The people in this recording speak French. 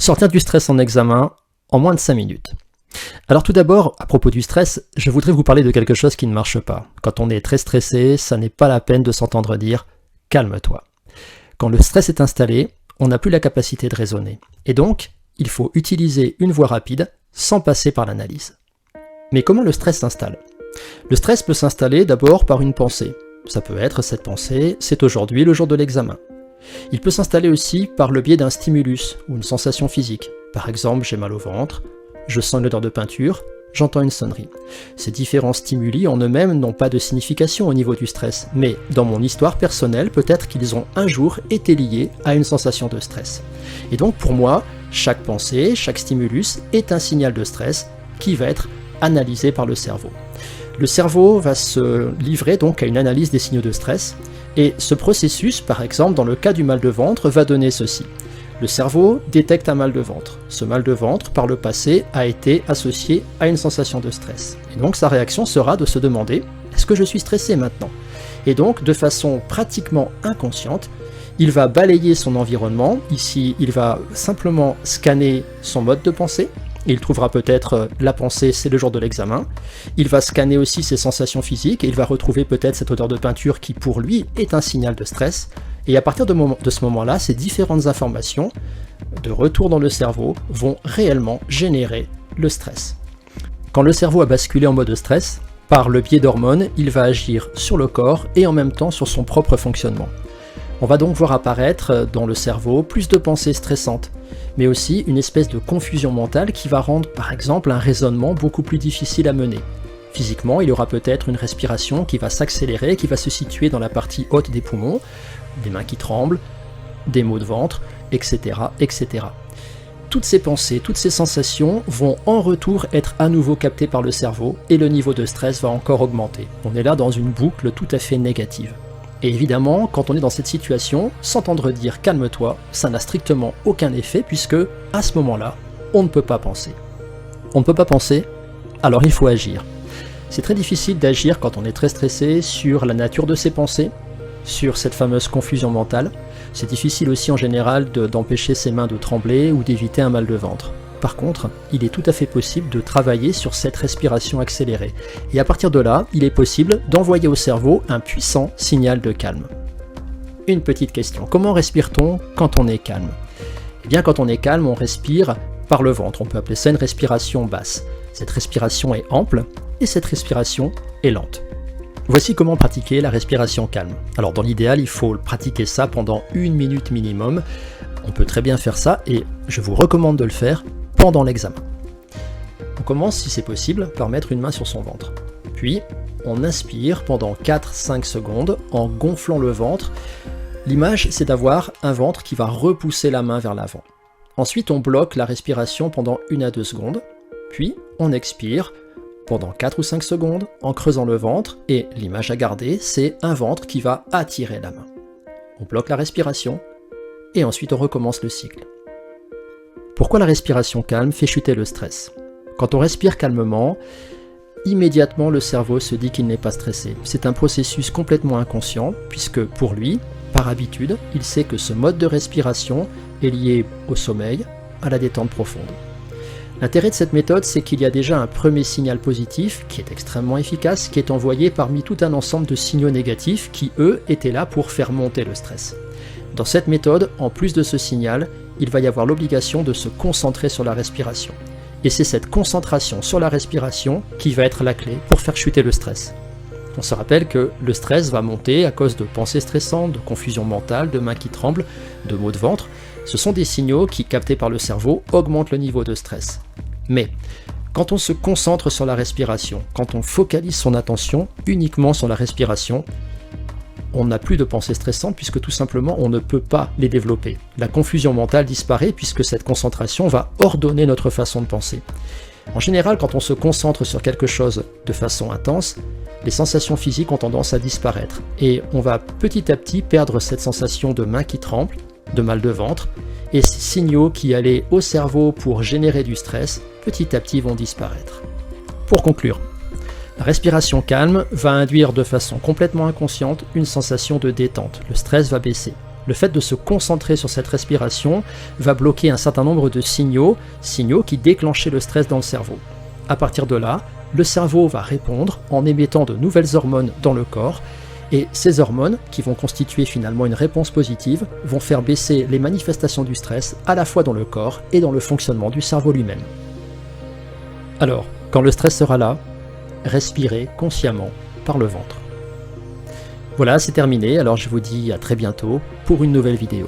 Sortir du stress en examen en moins de 5 minutes. Alors tout d'abord, à propos du stress, je voudrais vous parler de quelque chose qui ne marche pas. Quand on est très stressé, ça n'est pas la peine de s'entendre dire « calme-toi ». Quand le stress est installé, on n'a plus la capacité de raisonner. Et donc, il faut utiliser une voie rapide sans passer par l'analyse. Mais comment le stress s'installe ? Le stress peut s'installer d'abord par une pensée. Ça peut être cette pensée « c'est aujourd'hui le jour de l'examen ». Il peut s'installer aussi par le biais d'un stimulus ou une sensation physique. Par exemple, j'ai mal au ventre, je sens une odeur de peinture, j'entends une sonnerie. Ces différents stimuli en eux-mêmes n'ont pas de signification au niveau du stress, mais dans mon histoire personnelle, peut-être qu'ils ont un jour été liés à une sensation de stress. Et donc pour moi, chaque pensée, chaque stimulus est un signal de stress qui va être analysé par le cerveau. Le cerveau va se livrer donc à une analyse des signaux de stress, et ce processus, par exemple, dans le cas du mal de ventre, va donner ceci. Le cerveau détecte un mal de ventre. Ce mal de ventre, par le passé, a été associé à une sensation de stress. Et donc sa réaction sera de se demander « est-ce que je suis stressé maintenant ?» Et donc, de façon pratiquement inconsciente, il va balayer son environnement. Ici, il va simplement scanner son mode de pensée. Il trouvera peut-être la pensée, c'est le jour de l'examen. Il va scanner aussi ses sensations physiques et il va retrouver peut-être cette odeur de peinture qui, pour lui, est un signal de stress. Et à partir de ce moment-là, ces différentes informations de retour dans le cerveau vont réellement générer le stress. Quand le cerveau a basculé en mode stress, par le biais d'hormones, il va agir sur le corps et en même temps sur son propre fonctionnement. On va donc voir apparaître dans le cerveau plus de pensées stressantes, mais aussi une espèce de confusion mentale qui va rendre par exemple un raisonnement beaucoup plus difficile à mener. Physiquement, il y aura peut-être une respiration qui va s'accélérer, qui va se situer dans la partie haute des poumons, des mains qui tremblent, des maux de ventre, etc., etc. Toutes ces pensées, toutes ces sensations vont en retour être à nouveau captées par le cerveau et le niveau de stress va encore augmenter. On est là dans une boucle tout à fait négative. Et évidemment, quand on est dans cette situation, s'entendre dire « calme-toi », ça n'a strictement aucun effet puisque, à ce moment-là, on ne peut pas penser. On ne peut pas penser, alors il faut agir. C'est très difficile d'agir quand on est très stressé sur la nature de ses pensées, sur cette fameuse confusion mentale. C'est difficile aussi en général d'empêcher ses mains de trembler ou d'éviter un mal de ventre. Par contre, il est tout à fait possible de travailler sur cette respiration accélérée. Et à partir de là, il est possible d'envoyer au cerveau un puissant signal de calme. Une petite question, comment respire-t-on quand on est calme ? Eh bien, quand on est calme, on respire par le ventre. On peut appeler ça une respiration basse. Cette respiration est ample et cette respiration est lente. Voici comment pratiquer la respiration calme. Alors dans l'idéal, il faut pratiquer ça pendant 1 minute minimum. On peut très bien faire ça et je vous recommande de le faire pendant l'examen. On commence, si c'est possible, par mettre une main sur son ventre. Puis, on inspire pendant 4-5 secondes en gonflant le ventre. L'image, c'est d'avoir un ventre qui va repousser la main vers l'avant. Ensuite, on bloque la respiration pendant 1 à 2 secondes. Puis, on expire pendant 4 ou 5 secondes en creusant le ventre. Et l'image à garder, c'est un ventre qui va attirer la main. On bloque la respiration et ensuite on recommence le cycle. Pourquoi la respiration calme fait chuter le stress ? Quand on respire calmement, immédiatement le cerveau se dit qu'il n'est pas stressé. C'est un processus complètement inconscient, puisque pour lui, par habitude, il sait que ce mode de respiration est lié au sommeil, à la détente profonde. L'intérêt de cette méthode, c'est qu'il y a déjà un premier signal positif, qui est extrêmement efficace, qui est envoyé parmi tout un ensemble de signaux négatifs qui, eux, étaient là pour faire monter le stress. Dans cette méthode, en plus de ce signal, il va y avoir l'obligation de se concentrer sur la respiration. Et c'est cette concentration sur la respiration qui va être la clé pour faire chuter le stress. On se rappelle que le stress va monter à cause de pensées stressantes, de confusion mentale, de mains qui tremblent, de maux de ventre. Ce sont des signaux qui, captés par le cerveau, augmentent le niveau de stress. Mais quand on se concentre sur la respiration, quand on focalise son attention uniquement sur la respiration, on n'a plus de pensées stressantes puisque tout simplement on ne peut pas les développer. La confusion mentale disparaît puisque cette concentration va ordonner notre façon de penser. En général, quand on se concentre sur quelque chose de façon intense, les sensations physiques ont tendance à disparaître et on va petit à petit perdre cette sensation de mains qui tremblent, de mal de ventre, et ces signaux qui allaient au cerveau pour générer du stress, petit à petit vont disparaître. Pour conclure, la respiration calme va induire de façon complètement inconsciente une sensation de détente. Le stress va baisser. Le fait de se concentrer sur cette respiration va bloquer un certain nombre de signaux qui déclenchaient le stress dans le cerveau. À partir de là, le cerveau va répondre en émettant de nouvelles hormones dans le corps, et ces hormones, qui vont constituer finalement une réponse positive, vont faire baisser les manifestations du stress à la fois dans le corps et dans le fonctionnement du cerveau lui-même. Alors, quand le stress sera là, respirez consciemment par le ventre. Voilà, c'est terminé, alors je vous dis à très bientôt pour une nouvelle vidéo.